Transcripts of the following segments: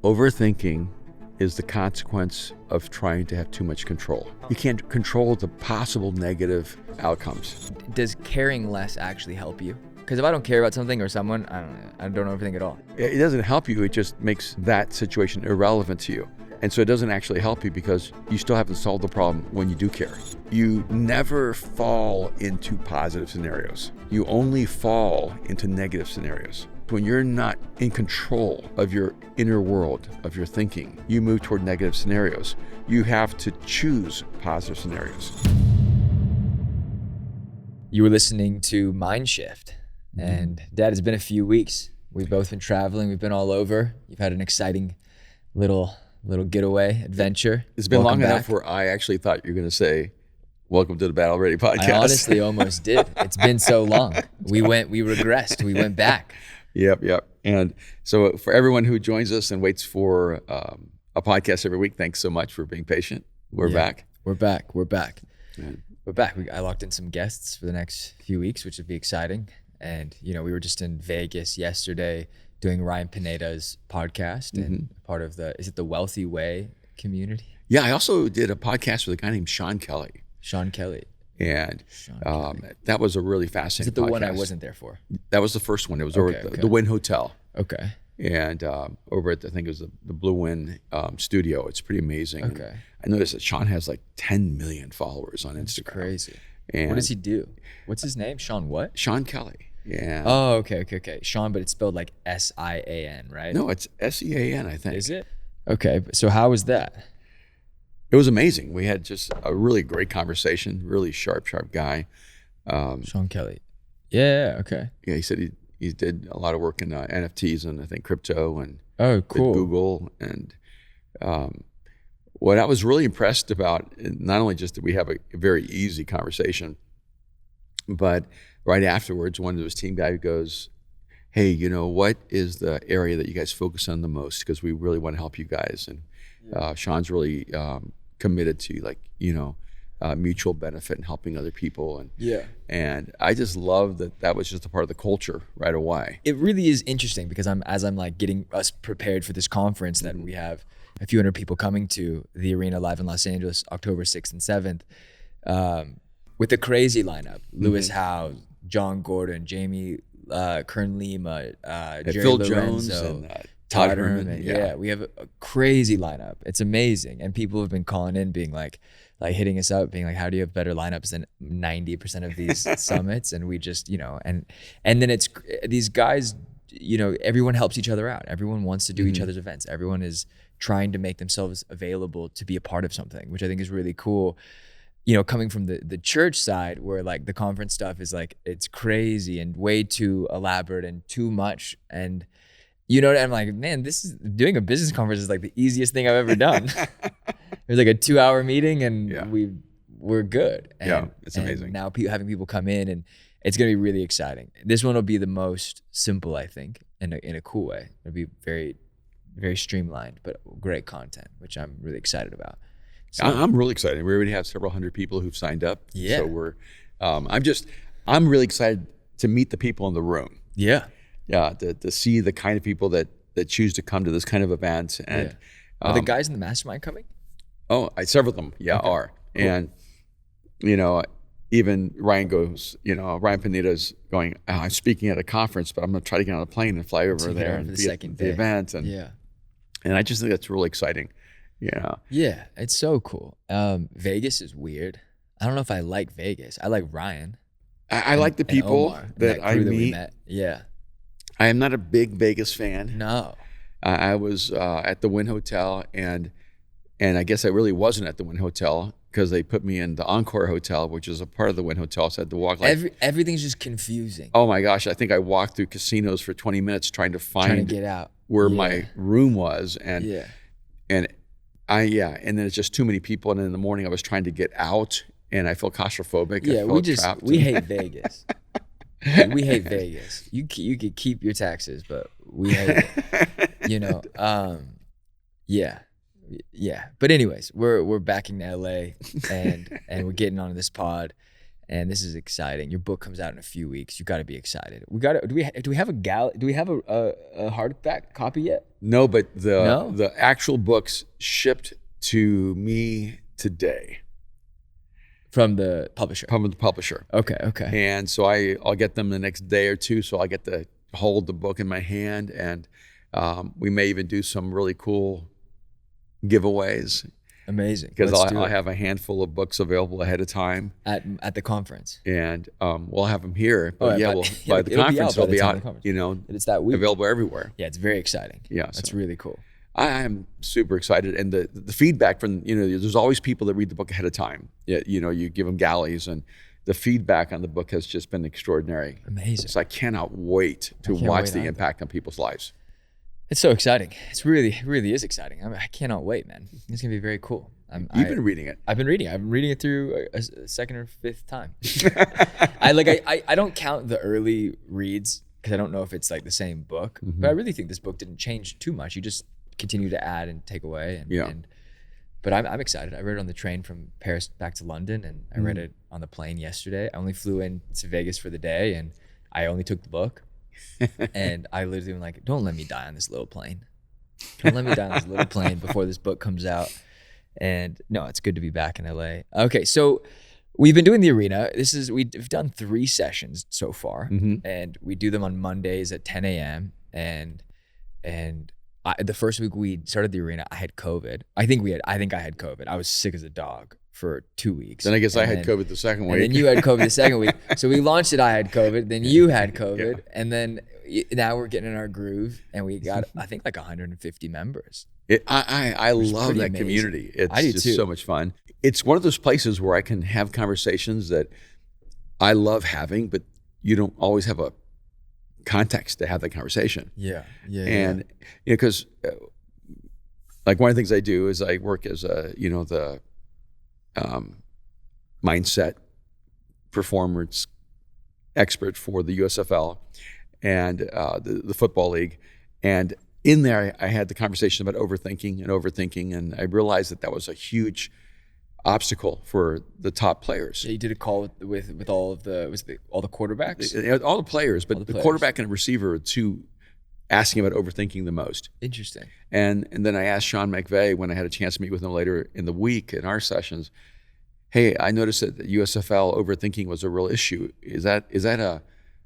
Overthinking is the consequence of trying to have too much control. You can't control the possible negative outcomes. Does caring less actually help you? Because if I don't care about something or someone, I don't overthink at all. It doesn't help you, it just makes that situation irrelevant to you. And so it doesn't actually help you because you still haven't solved the problem when you do care. You never fall into positive scenarios. You only fall into negative scenarios. When you're not in control of your inner world, of your thinking, you move toward negative scenarios. You have to choose positive scenarios. You were listening to Mind Shift. And Dad, it's been a few weeks. We've both been traveling. We've been all over. You've had an exciting little getaway adventure. It's been Welcome long back. enough where I actually thought you were going to say, welcome to the Battle Ready podcast. I honestly almost did. It's been so long. We regressed. We went back. Yep. And so for everyone who joins us and waits for a podcast every week, thanks so much for being patient. We're back. We're back. Yeah. We're back. I locked in some guests for the next few weeks, which would be exciting. And, we were just in Vegas yesterday doing Ryan Pineda's podcast and part of is it the Wealthy Way community? Yeah, I also did a podcast with a guy named Sean Kelly. And that was a really fascinating Is it the podcast. one I wasn't there for? That was the first one. It was over at the Wynn Hotel. Okay. And over at, I think it was the Blue Wynn studio. It's pretty amazing. Okay. And I noticed that Sean has like 10 million followers on Instagram. That's crazy. And what does he do? What's his name? Sean what? Sean Kelly. Yeah. Oh, okay. Sean, but it's spelled like S-I-A-N, right? No, it's S-E-A-N, I think. Is it? Okay. So how was that? It was amazing. We had just a really great conversation, really sharp guy. Sean Kelly. Yeah, okay. Yeah, he said he did a lot of work in NFTs and I think crypto and cool. Google. And what I was really impressed about, not only just that we have a very easy conversation, but right afterwards, one of his team guy goes, hey, what is the area that you guys focus on the most? Because we really want to help you guys. And Sean's really committed to mutual benefit and helping other people. And I just love that was just a part of the culture right away. It really is interesting because as I'm like getting us prepared for this conference that we have a few hundred people coming to the arena live in Los Angeles, October 6th and 7th, with a crazy lineup. Lewis Howe, John Gordon, Jamie Kern Lima, Jerry Phil Lorenzo, Jones and Todd Herman. Yeah, we have a crazy lineup. It's amazing. And people have been calling in being like hitting us up, being like, how do you have better lineups than 90% of these summits? And we just, and then it's these guys, everyone helps each other out. Everyone wants to do each other's events. Everyone is trying to make themselves available to be a part of something, which I think is really cool. Coming from the church side where like the conference stuff is like, it's crazy and way too elaborate and too much. And I'm like, man, doing a business conference is like the easiest thing I've ever done. It was like a 2-hour meeting and we're good. And, it's amazing. And now having people come in and it's going to be really exciting. This one will be the most simple, I think, in a cool way. It'll be very, very streamlined, but great content, which I'm really excited about. So, I'm really excited. We already have several hundred people who've signed up. Yeah. So I'm really excited to meet the people in the room. Yeah. Yeah. To see the kind of people that choose to come to this kind of event. And are the guys in the mastermind coming? Oh, several of them. Yeah, okay. are. Cool. And, even Ryan goes, Ryan Pineda's going, I'm speaking at a conference, but I'm going to try to get on a plane and fly over there and be at the event. And, and I just think that's really exciting. Yeah, it's so cool. Vegas is weird. I don't know if I like Vegas. I like Ryan. I like the people Omar, that I meet. We met. Yeah. I am not a big Vegas fan. No. I was at the Wynn Hotel and I guess I really wasn't at the Wynn Hotel because they put me in the Encore Hotel, which is a part of the Wynn Hotel. So I had to walk everything's just confusing. Oh my gosh. I think I walked through casinos for 20 minutes trying to get out where my room was. And then it's just too many people. And then in the morning I was trying to get out and I felt claustrophobic. Yeah, we hate Vegas. We hate Vegas. You could keep your taxes, but we hate it. Yeah. But anyways, we're backing to LA and we're getting onto this pod. and this is exciting. Your book comes out in a few weeks. You got to be excited. Do we have a hardback copy yet? No, but the actual books shipped to me today. From the publisher? From the publisher. Okay. And so I'll get them the next day or two, so I get to hold the book in my hand, and we may even do some really cool giveaways. Amazing. Because I'll have a handful of books available ahead of time. At the conference. And we'll have them here. But by the it'll conference, be out they'll be out, it's that week. Available everywhere. Yeah, it's very exciting. Yeah. That's really cool. I'm super excited, and the feedback from there's always people that read the book ahead of time. You give them galleys, and the feedback on the book has just been extraordinary. Amazing. So I cannot wait to watch the impact on people's lives. It's so exciting. It's really is exciting. I cannot wait, man. It's gonna be very cool. You've been reading it. I've been reading it. I'm reading it through a second or fifth time. I don't count the early reads because I don't know if it's like the same book, but I really think this book didn't change too much. You just continue to add and take away. But I'm excited. I read it on the train from Paris back to London, and I read it on the plane yesterday. I only flew in to Vegas for the day, and I only took the book. And I literally was like, don't let me die on this little plane. Don't let me die on this little plane before this book comes out. And no, it's good to be back in LA. Okay, so we've been doing the arena. We've done 3 sessions so far, and we do them on Mondays at 10 a.m. And the first week we started the arena, I had COVID. I think I had COVID. I was sick as a dog for 2 weeks. Then I guess I had COVID the second week. And then you had COVID the second week. So we launched it, I had COVID, then you had COVID. And then now we're getting in our groove, and we got, I think, like 150 members. I love that community. It's just too. So much fun. It's one of those places where I can have conversations that I love having, but you don't always have a context to have that conversation. And because like one of the things I do is I work as the mindset performance expert for the USFL and the football league. And in there, I had the conversation about overthinking, and I realized that was a huge obstacle for the top players. Yeah, you did a call with all the quarterbacks? All the players, but the quarterback and receiver are two asking about overthinking the most. Interesting. And then I asked Sean McVay when I had a chance to meet with him later in the week in our sessions, hey, I noticed that the USFL overthinking was a real issue. Is that a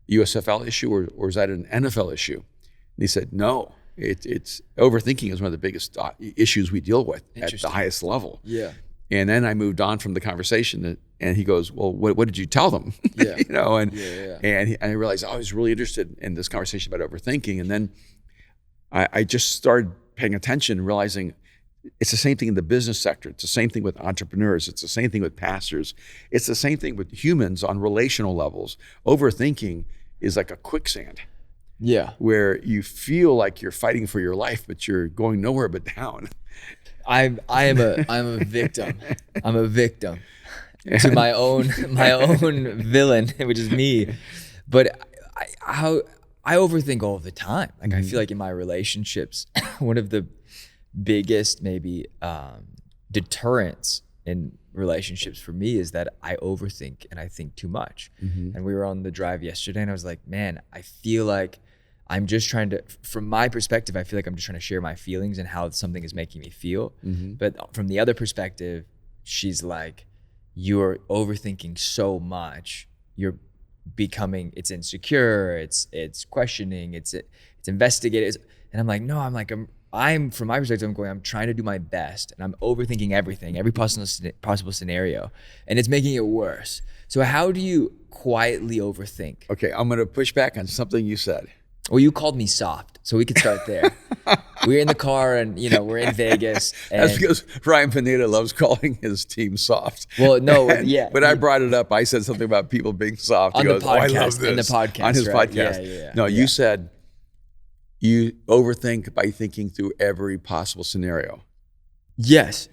USFL issue or is that an NFL issue? And he said, no, it's overthinking is one of the biggest issues we deal with at the highest level. Yeah. And then I moved on from the conversation, and he goes, well, what did you tell them? Yeah. And I realized I was really interested in this conversation about overthinking. And then I just started paying attention and realizing it's the same thing in the business sector. It's the same thing with entrepreneurs. It's the same thing with pastors. It's the same thing with humans on relational levels. Overthinking is like a quicksand. Yeah. Where you feel like you're fighting for your life, but you're going nowhere but down. I'm a victim. I'm a victim to my own villain, which is me. But I overthink all the time. Like I feel like in my relationships, one of the biggest maybe deterrents in relationships for me is that I overthink and I think too much. And we were on the drive yesterday, and I was like, man, I feel like I'm just trying to, from my perspective, I feel like I'm just trying to share my feelings and how something is making me feel. But from the other perspective, she's like, you're overthinking so much. You're becoming, it's insecure, it's questioning, it's investigative. And I'm like, no, I'm from my perspective, I'm trying to do my best, and I'm overthinking everything, every possible scenario, and it's making it worse. So how do you quietly overthink? Okay, I'm gonna push back on something you said. Well, you called me soft, so we could start there. We're in the car, and we're in Vegas. And that's because Ryan Pineda loves calling his team soft. Well, no, yeah. When I brought it up, I said something about people being soft. On he goes, the podcast, I love this. in the podcast, on his right? podcast. Yeah. No, you said you overthink by thinking through every possible scenario. Yes.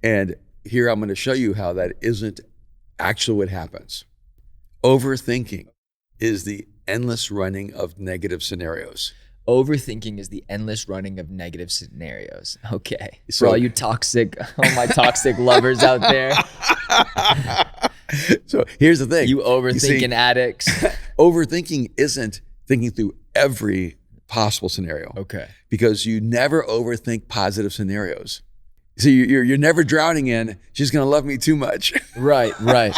And here I'm going to show you how that isn't actually what happens. Overthinking is the endless running of negative scenarios. Overthinking is the endless running of negative scenarios. Okay. So, for all you toxic, all my toxic lovers out there. So here's the thing. You overthinking addicts. Overthinking isn't thinking through every possible scenario. Okay. Because you never overthink positive scenarios. So you're never drowning in, she's going to love me too much. Right. Well,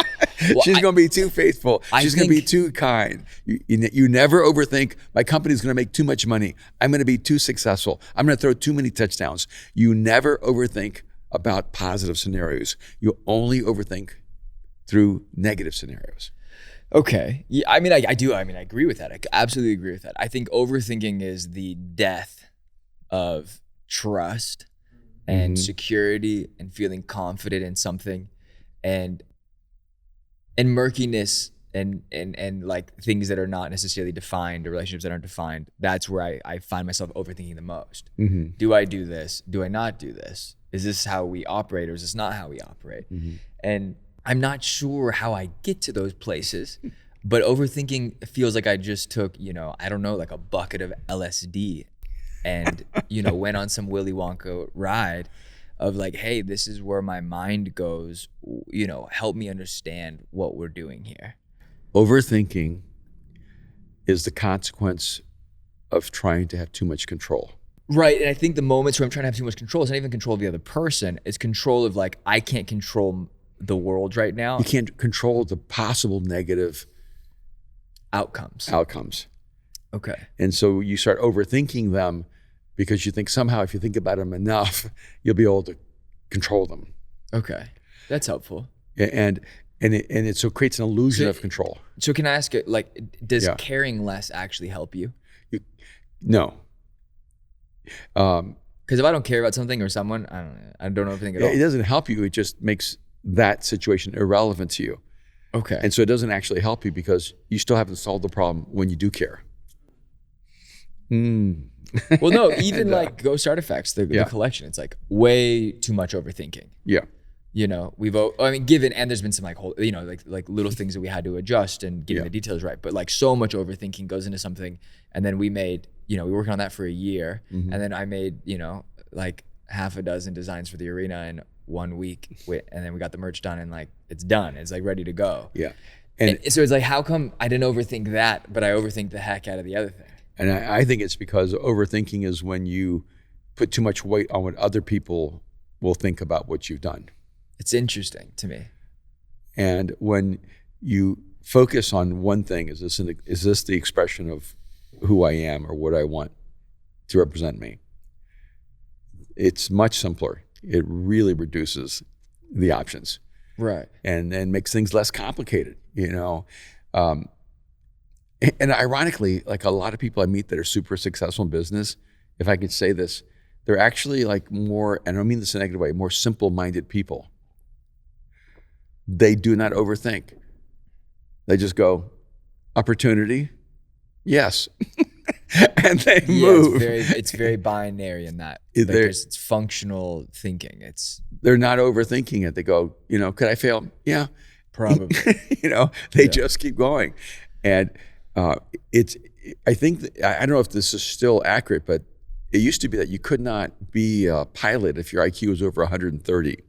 She's going to be too faithful. She's going to be too kind. You never overthink, my company's going to make too much money. I'm going to be too successful. I'm going to throw too many touchdowns. You never overthink about positive scenarios. You only overthink through negative scenarios. Okay. Yeah, I mean, I do. I mean, I agree with that. I absolutely agree with that. I think overthinking is the death of trust and security and feeling confident in something, and murkiness and like things that are not necessarily defined, or relationships that aren't defined. That's where I find myself overthinking the most. Do I do this? Do I not do this? Is this how we operate, or is this not how we operate? And I'm not sure how I get to those places, but overthinking feels like I just took, I don't know, like a bucket of LSD and, went on some Willy Wonka ride of like, hey, this is where my mind goes, help me understand what we're doing here. Overthinking is the consequence of trying to have too much control. Right. And I think the moments where I'm trying to have too much control, it's not even control of the other person. It's control of like, I can't control the world right now. You can't control the possible negative outcomes. Okay. And so you start overthinking them because you think somehow if you think about them enough, you'll be able to control them. Okay. That's helpful. And it so creates an illusion of control. So can I ask it, like, does caring less actually help you? No. Because if I don't care about something or someone, I don't know everything at all. It doesn't help you. It just makes that situation irrelevant to you. Okay. And so it doesn't actually help you because you still haven't solved the problem when you do care. Well, no, even like Ghost Artifacts, the collection, it's like way too much overthinking. Yeah. Given, and there's been some like whole, like little things that we had to adjust and getting the details right. But like so much overthinking goes into something. And then we made, we were working on that for a year. And then I made, like half a dozen designs for the arena in 1 week. And then we got the merch done and like, it's done. It's like ready to go. Yeah. And so it's like, how come I didn't overthink that, but I overthink the heck out of the other thing? And I think it's because overthinking is when you put too much weight on what other people will think about what you've done. It's interesting to me. And when you focus on one thing, is this the expression of who I am or what I want to represent me? It's much simpler. It really reduces the options. Right. And makes things less complicated, And ironically, like a lot of people I meet that are super successful in business, if I could say this, they're actually like more, and I don't mean this in a negative way, more simple-minded people. They do not overthink. They just go, opportunity, yes. And they move. It's very binary in that. It's functional thinking. They're not overthinking it. They go, could I fail? Yeah. Probably. They just keep going. And I think, I don't know if this is still accurate, but it used to be that you could not be a pilot if your IQ was over 130,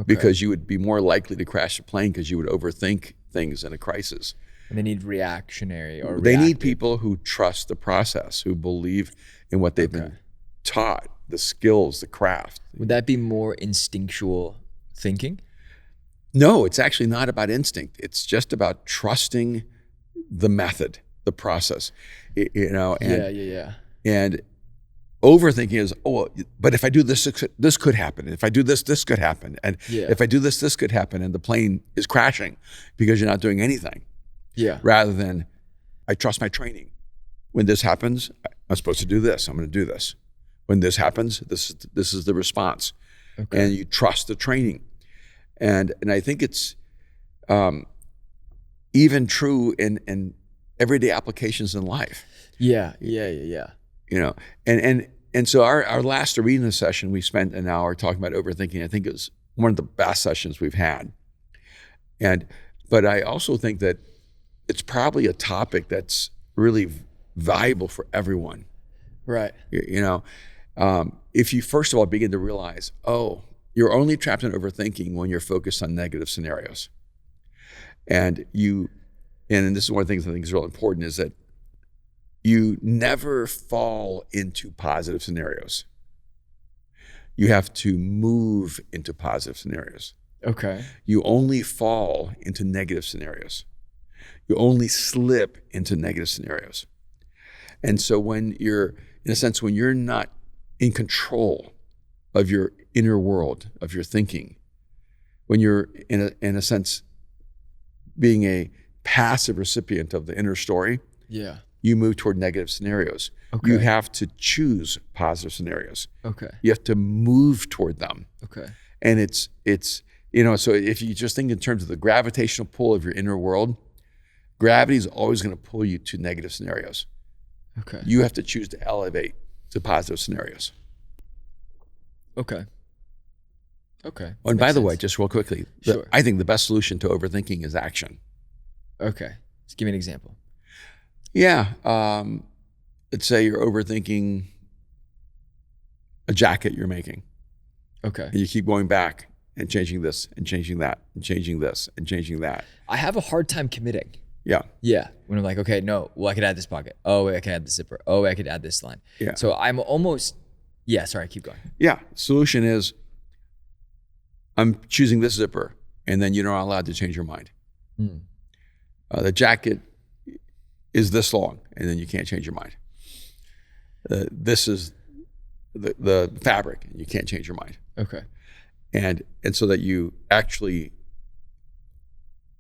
because you would be more likely to crash a plane because you would overthink things in a crisis. And they need reactionary or They need people who trust the process, who believe in what they've been taught, the skills, the craft. Would that be more instinctual thinking? No, it's actually not about instinct. It's just about trusting the method, the process, And overthinking is, but if I do this, this could happen. If I do this, this could happen. And if I do this, this could happen. And the plane is crashing because you're not doing anything. Yeah. Rather than, I trust my training. When this happens, I'm supposed to do this. I'm going to do this. When this happens, this is the response. Okay. And you trust the training. And I think it's even true in everyday applications in life. Yeah. And so our last arena session, we spent an hour talking about overthinking. I think it was one of the best sessions we've had. But I also think that it's probably a topic that's really valuable for everyone. Right. If you first of all begin to realize, you're only trapped in overthinking when you're focused on negative scenarios. And this is one of the things I think is real important, is that you never fall into positive scenarios. You have to move into positive scenarios. Okay. You only fall into negative scenarios. You only slip into negative scenarios. And so when you're not in control of your inner world, of your thinking, when you're in a sense being a passive recipient of the inner story, you move toward negative scenarios. Okay. You have to choose positive scenarios. Okay. You have to move toward them. Okay. And it's so if you just think in terms of the gravitational pull of your inner world, gravity is always going to pull you to negative scenarios. Okay. You have to choose to elevate to positive scenarios. Okay. Okay. Oh, and by the way, just real quickly, Sure. I think the best solution to overthinking is action. Okay. Just give me an example. Yeah. Let's say you're overthinking a jacket you're making. Okay. And you keep going back and changing this and changing that and changing this and changing that. I have a hard time committing. Yeah. Yeah. When I'm like, okay, no, well, I could add this pocket. Oh, wait, I could add the zipper. Oh, wait, I could add this line. Yeah. So I'm almost, sorry, keep going. Yeah. Solution is I'm choosing this zipper, and then you're not allowed to change your mind. The jacket is this long, and then you can't change your mind. This is the fabric, and you can't change your mind. Okay. And so that you actually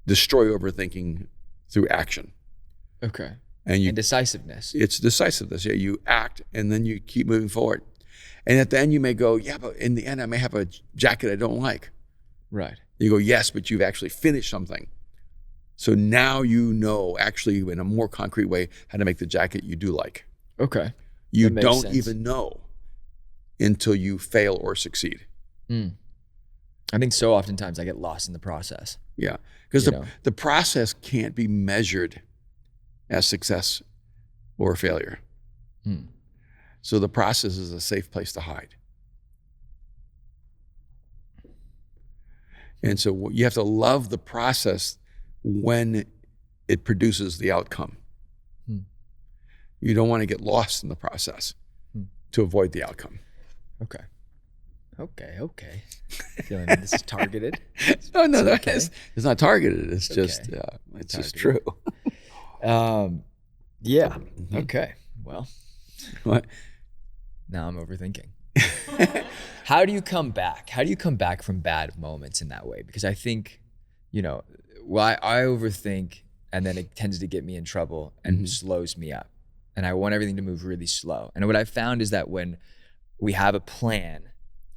destroy overthinking through action. Okay. And decisiveness. It's decisiveness. Yeah, you act and then you keep moving forward. And at the end you may go, yeah, but in the end I may have a jacket I don't like. Right. You go, yes, but you've actually finished something. So now you know actually in a more concrete way how to make the jacket you do like. Okay. You don't even know until you fail or succeed. I think so oftentimes I get lost in the process. Yeah, because the process can't be measured as success or failure. So the process is a safe place to hide. And so you have to love the process when it produces the outcome. You don't want to get lost in the process to avoid the outcome. Okay. Feeling this is targeted. No, okay. It's not targeted. It's just it's just true. Yeah. Okay. Well. What? Now I'm overthinking. How do you come back? How do you come back from bad moments in that way? Because I think, I overthink, and then it tends to get me in trouble and slows me up. And I want everything to move really slow. And what I found is that when we have a plan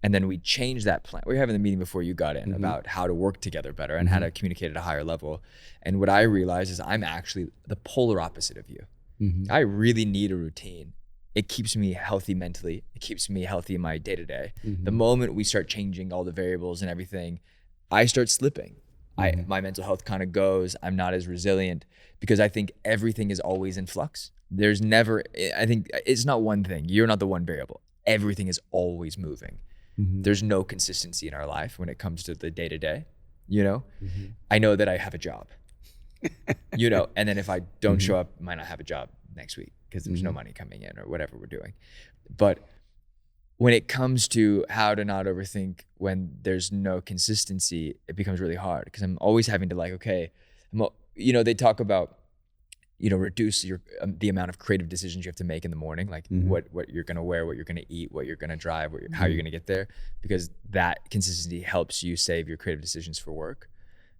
and then we change that plan, we were having the meeting before you got in about how to work together better and how to communicate at a higher level. And what I realized is I'm actually the polar opposite of you. I really need a routine. It keeps me healthy mentally. It keeps me healthy in my day-to-day. The moment we start changing all the variables and everything, I start slipping. My mental health kind of goes. I'm not as resilient because I think everything is always in flux. There's never, I think it's not one thing. You're not the one variable. Everything is always moving. There's no consistency in our life when it comes to the day-to-day, I know that I have a job, and then if I don't show up, I might not have a job next week because there's no money coming in or whatever we're doing. But when it comes to how to not overthink when there's no consistency, it becomes really hard because I'm always having to they talk about, reduce the amount of creative decisions you have to make in the morning, like what you're going to wear, what you're going to eat, what you're going to drive, how you're going to get there, because that consistency helps you save your creative decisions for work,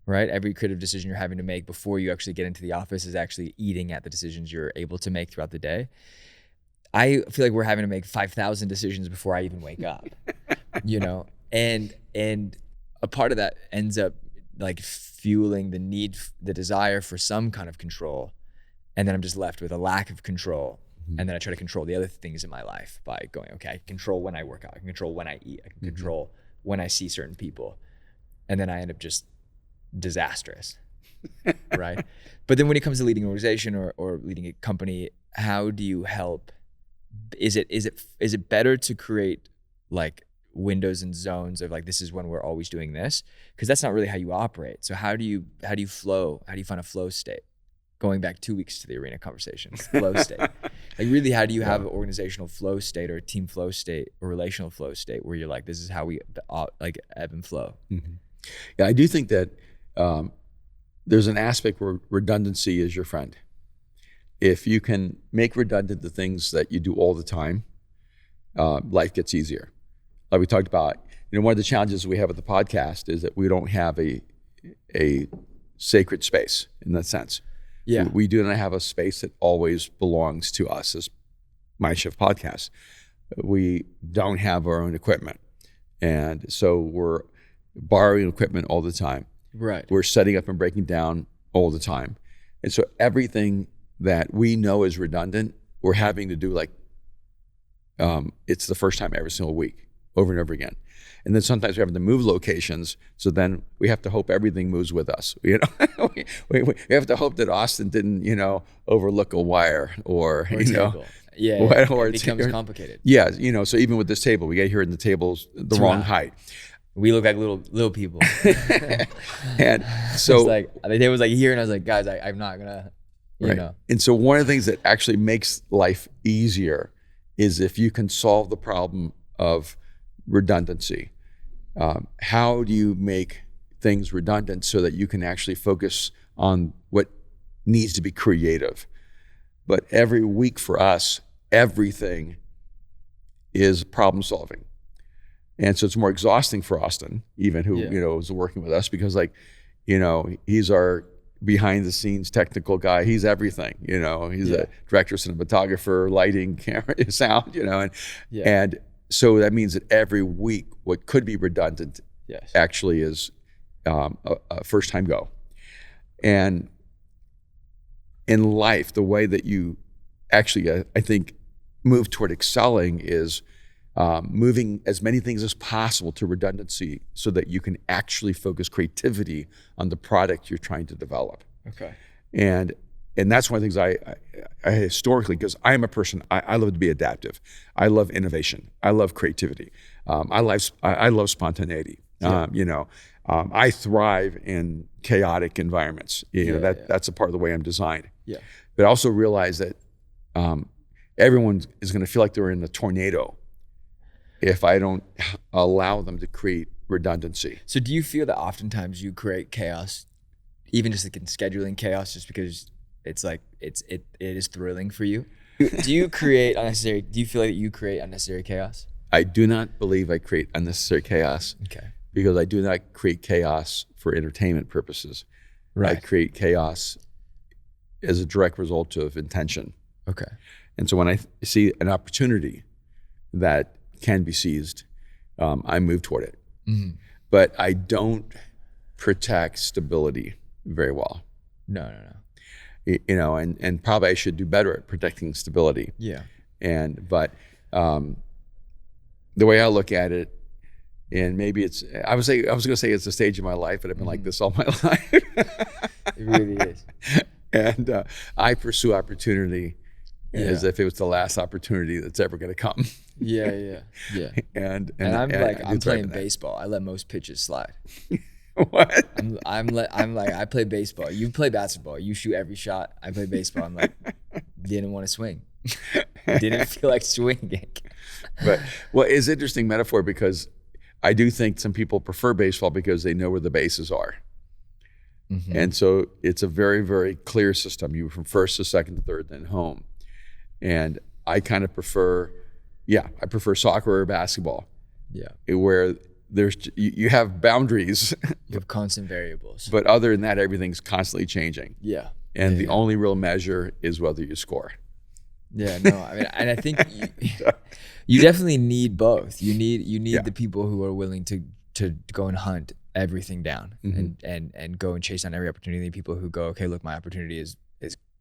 right? Every creative decision you're having to make before you actually get into the office is actually eating at the decisions you're able to make throughout the day. I feel like we're having to make 5,000 decisions before I even wake up, and a part of that ends up like fueling the desire for some kind of control. And then I'm just left with a lack of control. And then I try to control the other things in my life by going, okay, I can control when I work out. I can control when I eat. I can control when I see certain people. And then I end up just disastrous, right? But then when it comes to leading an organization or leading a company, how do you help? Is it better to create like windows and zones of like, this is when we're always doing this, because that's not really how you operate. So how do you flow? How do you find a flow state? Going back 2 weeks to the arena conversations, flow state. Like really, how do you have an organizational flow state or a team flow state or relational flow state where you're like, this is how we like ebb and flow? Mm-hmm. Yeah, I do think that there's an aspect where redundancy is your friend. If you can make redundant the things that you do all the time, life gets easier. Like we talked about, one of the challenges we have with the podcast is that we don't have a sacred space in that sense. Yeah, we do not have a space that always belongs to us as My Shift Podcast. We don't have our own equipment. And so we're borrowing equipment all the time. Right. We're setting up and breaking down all the time. And so everything that we know is redundant, we're having to do like, it's the first time every single week, over and over again. And then sometimes we have to move locations, so then we have to hope everything moves with us. We have to hope that Austin didn't, overlook a wire or table. Or it becomes complicated. Yeah, so even with this table, we get here and the table's the wrong height. We look like little people. And so it's like the table was like here, and I was like, guys, I'm not gonna, you know. And so one of the things that actually makes life easier is if you can solve the problem of redundancy. How do you make things redundant so that you can actually focus on what needs to be creative? But every week for us, everything is problem solving. And so it's more exhausting for Austin, even who, is working with us, because he's our behind the scenes technical guy. He's everything, he's a director, cinematographer, lighting, camera, sound, and so that means that every week, what could be redundant actually is a first time go. And in life, the way that you actually, I think, move toward excelling is moving as many things as possible to redundancy so that you can actually focus creativity on the product you're trying to develop. Okay. And that's one of the things I historically, because I am a person, I love to be adaptive. I love innovation. I love creativity. I love spontaneity. I thrive in chaotic environments. That's a part of the way I'm designed. Yeah. But I also realize that everyone is going to feel like they're in a tornado if I don't allow them to create redundancy. So do you feel that oftentimes you create chaos, even just like in scheduling chaos, just because it's like it is thrilling for you? Do you create unnecessary? Do you feel like you create unnecessary chaos? I do not believe I create unnecessary chaos. Okay. Because I do not create chaos for entertainment purposes. Right. I create chaos as a direct result of intention. Okay. And so when I see an opportunity that can be seized, I move toward it. Mm-hmm. But I don't protect stability very well. No. And probably I should do better at protecting stability. Yeah. But the way I look at it, and maybe I was going to say it's a stage of my life, but I've been like this all my life. It really is. And I pursue opportunity as if it was the last opportunity that's ever going to come. Yeah. And I'm playing baseball. I let most pitches slide. What? I play baseball. You play basketball. You shoot every shot. I play baseball. I'm like, didn't want to swing. Didn't feel like swinging. But it's an interesting metaphor because I do think some people prefer baseball because they know where the bases are. Mm-hmm. And so it's a very, very clear system. You from first to second to third, then home. And I kind of prefer soccer or basketball. Yeah. Where you have boundaries. You have constant variables. But other than that, everything's constantly changing. Yeah. And the only real measure is whether you score. Yeah, no, I mean, and I think you definitely need both. You need the people who are willing to go and hunt everything down and go and chase down every opportunity. The people who go, okay, look, my opportunity is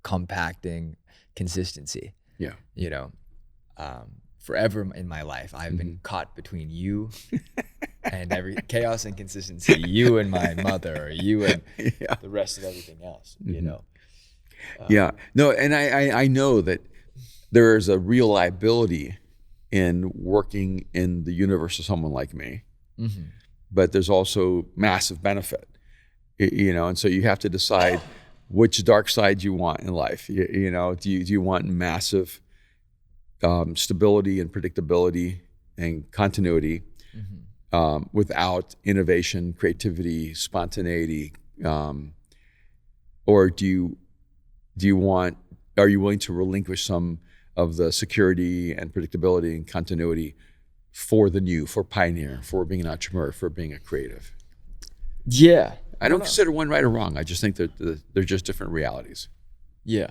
compacting consistency. Yeah. Forever in my life, I've been caught between you and every chaos and consistency, you and my mother, or you and the rest of everything else, No, and I know that there is a real liability in working in the universe of someone like me, Mm-hmm. but there's also massive benefit, and so you have to decide which dark side you want in life. Do you want massive stability and predictability and continuity, without innovation, creativity, spontaneity, or are you willing to relinquish some of the security and predictability and continuity for the new, for pioneer, for being an entrepreneur, for being a creative? Yeah. I don't consider one right or wrong. I just think that they're just different realities. Yeah.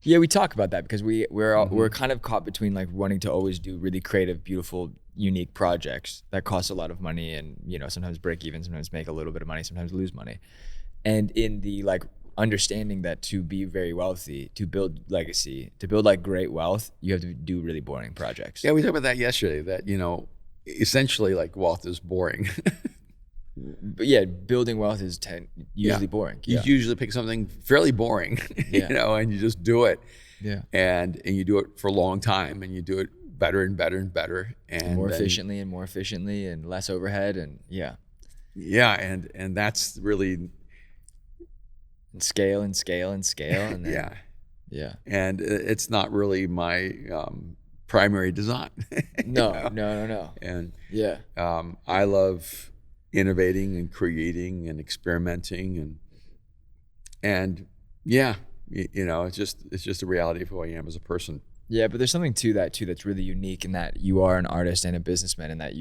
Yeah, we talk about that because we're kind of caught between like wanting to always do really creative, beautiful, unique projects that cost a lot of money and, sometimes break even, sometimes make a little bit of money, sometimes lose money. And in the like understanding that to be very wealthy, to build legacy, to build like great wealth, you have to do really boring projects. Yeah, we talked about that yesterday, that, essentially like wealth is boring. But yeah, building wealth is usually boring. You usually pick something fairly boring, and you just do it. Yeah. And you do it for a long time, and you do it better and better and better. And more efficiently and less overhead and Yeah, and that's really scale and then, yeah. And it's not really my primary design. No. And I love innovating and creating and experimenting and it's just a reality of who I am as a person. Yeah, but there's something to that too that's really unique in that you are an artist and a businessman, and that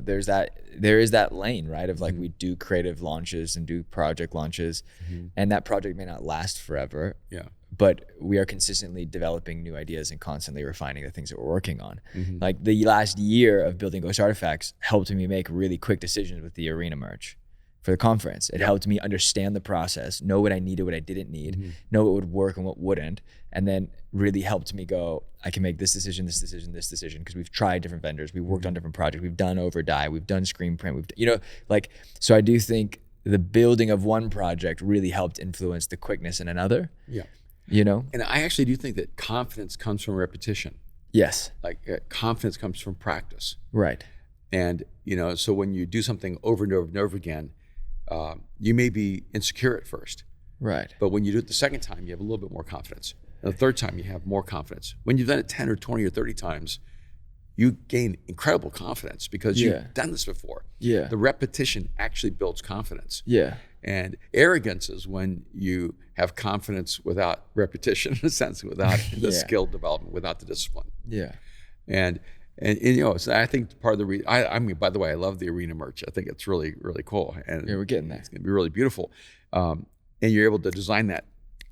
there is that lane, right, of like we do creative launches and do project launches, and that project may not last forever. Yeah. But we are consistently developing new ideas and constantly refining the things that we're working on. Like the last year of building Ghost Artifacts helped me make really quick decisions with the arena merch for the conference. It helped me understand the process, know what I needed, what I didn't need, know what would work and what wouldn't, and then really helped me go, I can make this decision, because we've tried different vendors, we've worked on different projects, we've done Overdye, we've done screen print, so I do think the building of one project really helped influence the quickness in another. Yeah. And I actually do think that confidence comes from repetition. Yes. Like confidence comes from practice. Right. And, so when you do something over and over and over again, you may be insecure at first. Right. But when you do it the second time, you have a little bit more confidence. And the third time, you have more confidence. When you've done it 10 or 20 or 30 times, you gain incredible confidence because you've done this before. Yeah. The repetition actually builds confidence. Yeah. And arrogance is when you have confidence without repetition, in a sense, without the skill development, without the discipline. Yeah. And so I think part of the reason, I mean, by the way, I love the arena merch. I think it's really, really cool. And we're getting that. It's going to be really beautiful. And you're able to design that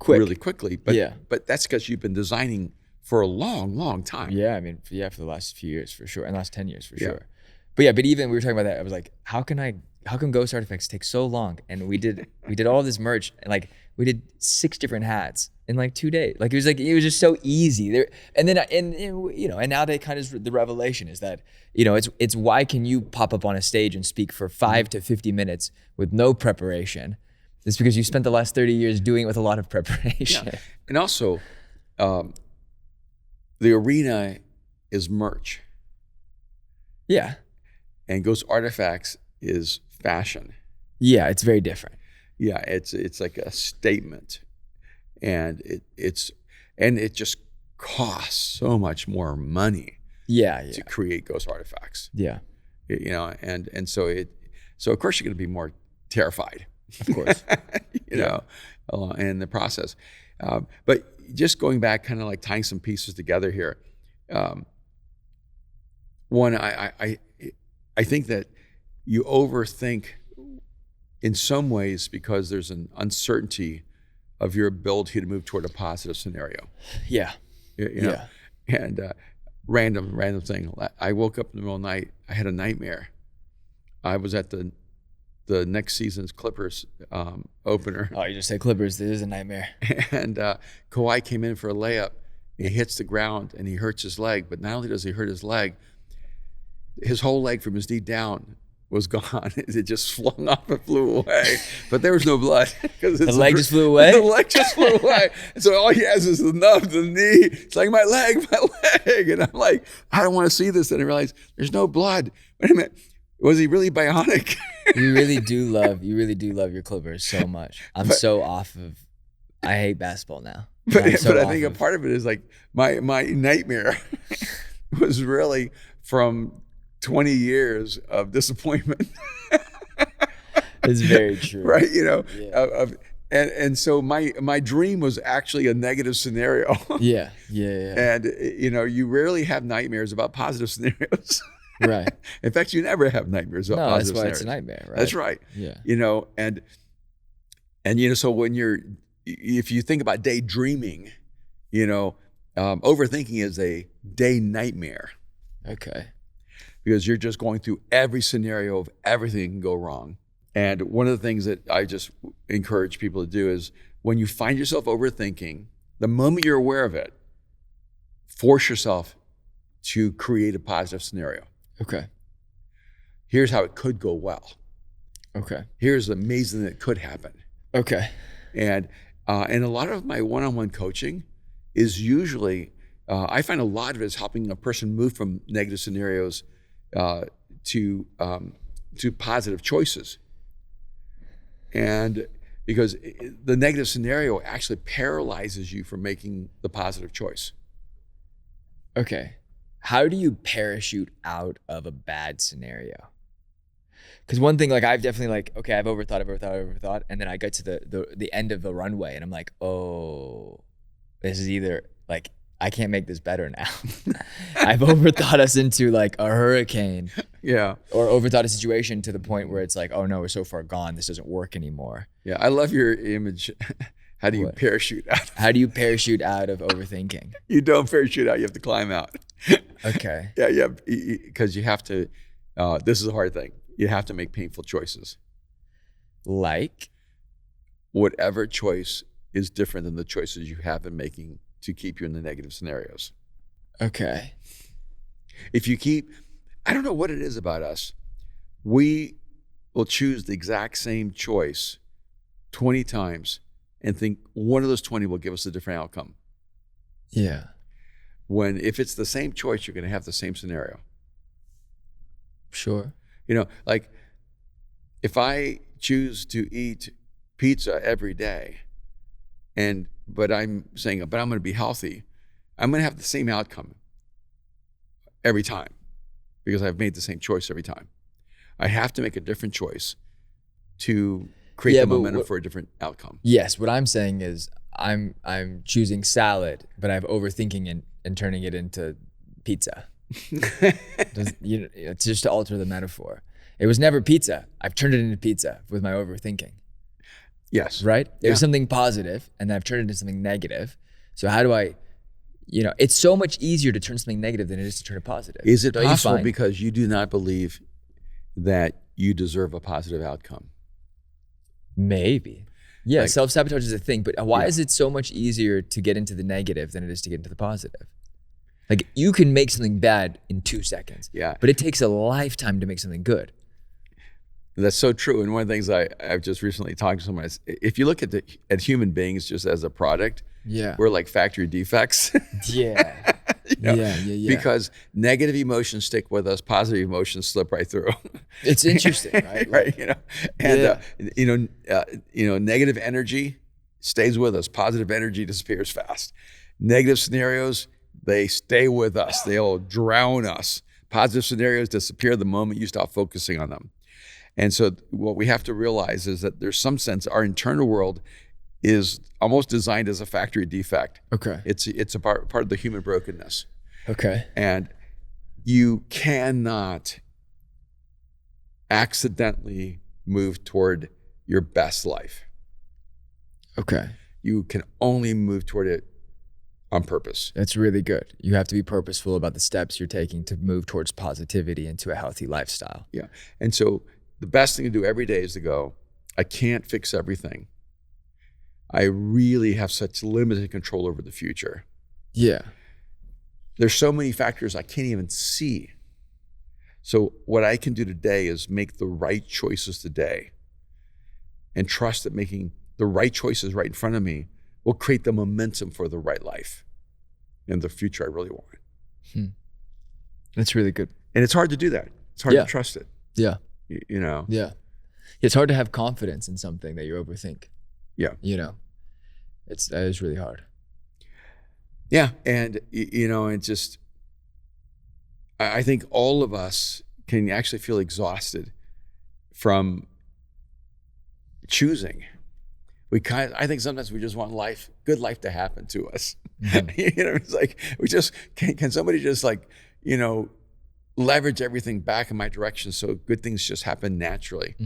really quickly. But that's because you've been designing for a long, long time. Yeah, I mean, for the last few years for sure, and last 10 years for sure. But even we were talking about that. I was like, how come Ghost Artifacts take so long? And we did all this merch, and like we did 6 different hats in like 2 days. Like it was just so easy there. And then and now they kind of, the revelation is that it's why can you pop up on a stage and speak for 5 to 50 minutes with no preparation? It's because you spent the last 30 years doing it with a lot of preparation. Yeah. And also, the arena is merch. Yeah. And Ghost Artifacts is fashion. Yeah, it's very different. Yeah, it's like a statement, and it just costs so much more money. To create Ghost Artifacts. Yeah. And so of course you're going to be more terrified. Of course. In the process. But just going back, kind of like tying some pieces together here. One, I think that you overthink in some ways because there's an uncertainty of your ability to move toward a positive scenario. Yeah. And random thing. I woke up in the middle of the night. I had a nightmare. I was at the next season's Clippers opener. Oh, you just say Clippers. This is a nightmare. And Kawhi came in for a layup. He hits the ground and he hurts his leg. But not only does he hurt his leg, his whole leg from his knee down was gone. It just flung off and flew away, but there was no blood. The leg just flew away? The leg just flew away. And so all he has is the nub, the knee. It's like, my leg. And I'm like, I don't want to see this. And I realized there's no blood. Wait a minute. Was he really bionic? You really do love your Clippers so much. I hate basketball now. But I think a part of it is like my nightmare was really from 20 years of disappointment. It's very true. Right? Yeah. And so my dream was actually a negative scenario. Yeah. And you rarely have nightmares about positive scenarios. Right. In fact, you never have nightmares about positive scenarios. It's a nightmare, right? That's right. Yeah. So if you think about daydreaming, overthinking is a day nightmare. Okay. Because you're just going through every scenario of everything that can go wrong. And one of the things that I just encourage people to do is when you find yourself overthinking, the moment you're aware of it, force yourself to create a positive scenario. Okay. Here's how it could go well. Okay. Here's amazing that it could happen. Okay. And a lot of my one-on-one coaching is usually, I find a lot of it is helping a person move from negative scenarios to positive choices. And because the negative scenario actually paralyzes you from making the positive choice. Okay. How do you parachute out of a bad scenario? Because one thing, like I've definitely I've overthought. And then I get to the end of the runway and I'm like, oh, this is either like, I can't make this better now. I've overthought us into like a hurricane. Yeah. Or overthought a situation to the point where it's like, oh no, we're so far gone. This doesn't work anymore. Yeah. I love your image. How do you parachute out? How do you parachute out of overthinking? You don't parachute out. You have to climb out. Okay. Yeah. Because you have to, this is a hard thing. You have to make painful choices. Like? Whatever choice is different than the choices you have been making to keep you in the negative scenarios. Okay. I don't know what it is about us. We will choose the exact same choice 20 times and think one of those 20 will give us a different outcome. Yeah. When if it's the same choice, you're going to have the same scenario. Sure. Like if I choose to eat pizza every day but I'm saying, but I'm going to be healthy, I'm going to have the same outcome every time because I've made the same choice every time. I have to make a different choice to create the momentum for a different outcome. Yes. What I'm saying is I'm choosing salad, but I'm overthinking and turning it into pizza. It's just to alter the metaphor. It was never pizza. I've turned it into pizza with my overthinking. Yes. Right? It was something positive and then I've turned it into something negative. So how do I, it's so much easier to turn something negative than it is to turn it positive. Is it possible because you do not believe that you deserve a positive outcome? Maybe. Yeah, self-sabotage is a thing, but why is it so much easier to get into the negative than it is to get into the positive? Like you can make something bad in 2 seconds. Yeah. But it takes a lifetime to make something good. That's so true. And one of the things I've just recently talked to someone is, if you look at human beings just as a product, we're like factory defects. Yeah. Yeah. Because negative emotions stick with us, positive emotions slip right through. It's interesting, right? Right. Negative energy stays with us. Positive energy disappears fast. Negative scenarios, they stay with us. They'll drown us. Positive scenarios disappear the moment you stop focusing on them. And so what we have to realize is that there's some sense our internal world is almost designed as a factory defect. Okay. It's a part of the human brokenness. Okay. And you cannot accidentally move toward your best life. Okay. You can only move toward it on purpose. That's really good. You have to be purposeful about the steps you're taking to move towards positivity into a healthy lifestyle. Yeah. And so the best thing to do every day is to go, I can't fix everything. I really have such limited control over the future. Yeah. There's so many factors I can't even see. So what I can do today is make the right choices today and trust that making the right choices right in front of me will create the momentum for the right life and the future I really want. That's really good. And it's hard to do that. It's hard to trust it. Yeah. You know? Yeah. It's hard to have confidence in something that you overthink. Yeah. You know, that is really hard. Yeah. And, you know, it just, I think all of us can actually feel exhausted from choosing. I think sometimes we just want good life to happen to us. You know, it's like, can somebody just like, you know, leverage everything back in my direction so good things just happen naturally.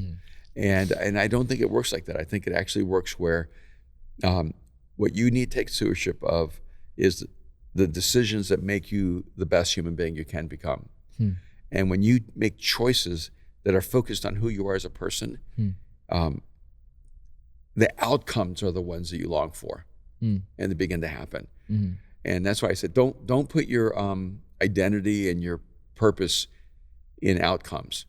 And I don't think it works like that. I think it actually works where what you need to take stewardship of is the decisions that make you the best human being you can become. And when you make choices that are focused on who you are as a person, the outcomes are the ones that you long for, and they begin to happen. And that's why I said, don't put your identity and your purpose in outcomes.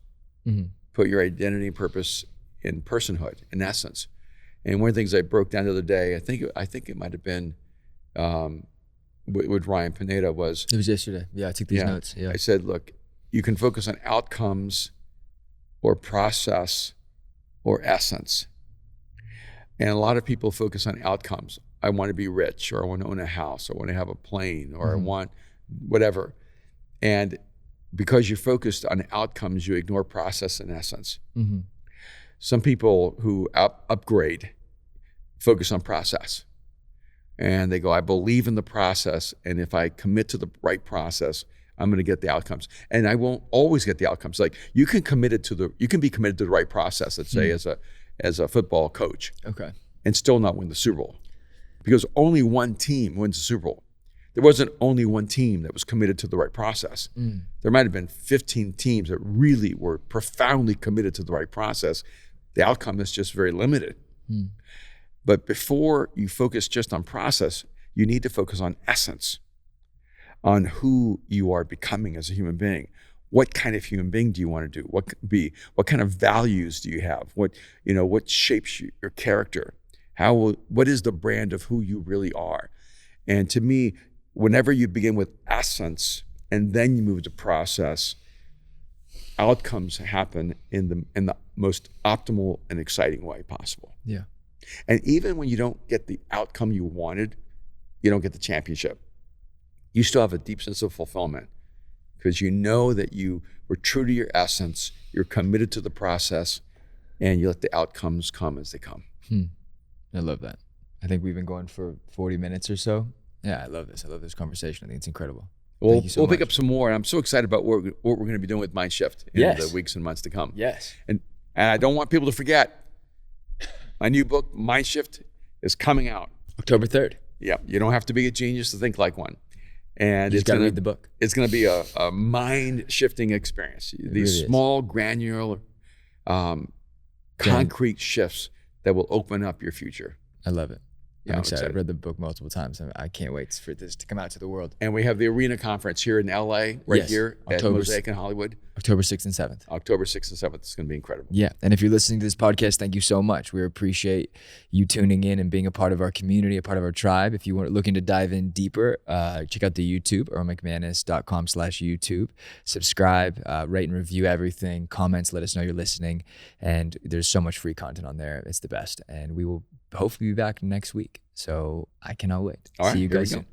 Put your identity and purpose in personhood, in essence. And one of the things I broke down the other day, I think it might have been with Ryan Pineda was. It was yesterday. Yeah, I took these notes. Yeah. I said, look, you can focus on outcomes or process or essence. And a lot of people focus on outcomes. I want to be rich, or I want to own a house, or I want to have a plane, or I want whatever. And because you're focused on outcomes, you ignore process and essence. Some people who upgrade focus on process. And they go, I believe in the process, and if I commit to the right process, I'm going to get the outcomes. And I won't always get the outcomes. Like you can be committed to the right process, let's say as a football coach. Okay. And still not win the Super Bowl. Because only one team wins the Super Bowl. There wasn't only one team that was committed to the right process. There might have been 15 teams that really were profoundly committed to the right process. The outcome is just very limited. But before you focus just on process, you need to focus on essence, on who you are becoming as a human being. What kind of human being do you want to do? What kind of values do you have? What shapes your character? What is the brand of who you really are? And to me, whenever you begin with essence and then you move to process, outcomes happen in the most optimal and exciting way possible. Yeah. And even when you don't get the outcome you wanted, you don't get the championship. You still have a deep sense of fulfillment because you know that you were true to your essence, you're committed to the process, and you let the outcomes come as they come. I love that. I think we've been going for 40 minutes or so. Yeah, I love this. I love this conversation. I think it's incredible. We'll pick up some more. And I'm so excited about what we're going to be doing with Mindshift in the weeks and months to come. Yes. And I don't want people to forget, my new book, Mindshift, is coming out. October 3rd. Yeah. You don't have to be a genius to think like one. And it's going to read the book. It's going to be a mind-shifting experience. These really small, granular, concrete shifts that will open up your future. I love it. I'm excited. I've read the book multiple times. I can't wait for this to come out to the world. And we have the Arena Conference here in LA, here at Mosaic in Hollywood. October 6th and 7th. October 6th and 7th. It's going to be incredible. Yeah. And if you're listening to this podcast, thank you so much. We appreciate you tuning in and being a part of our community, a part of our tribe. If you are looking to dive in deeper, check out the YouTube, erwinmcmanus.com/YouTube. Subscribe, rate and review everything. Comments, let us know you're listening. And there's so much free content on there. It's the best. And we will hopefully be back next week. So I cannot wait. All right, see you guys soon.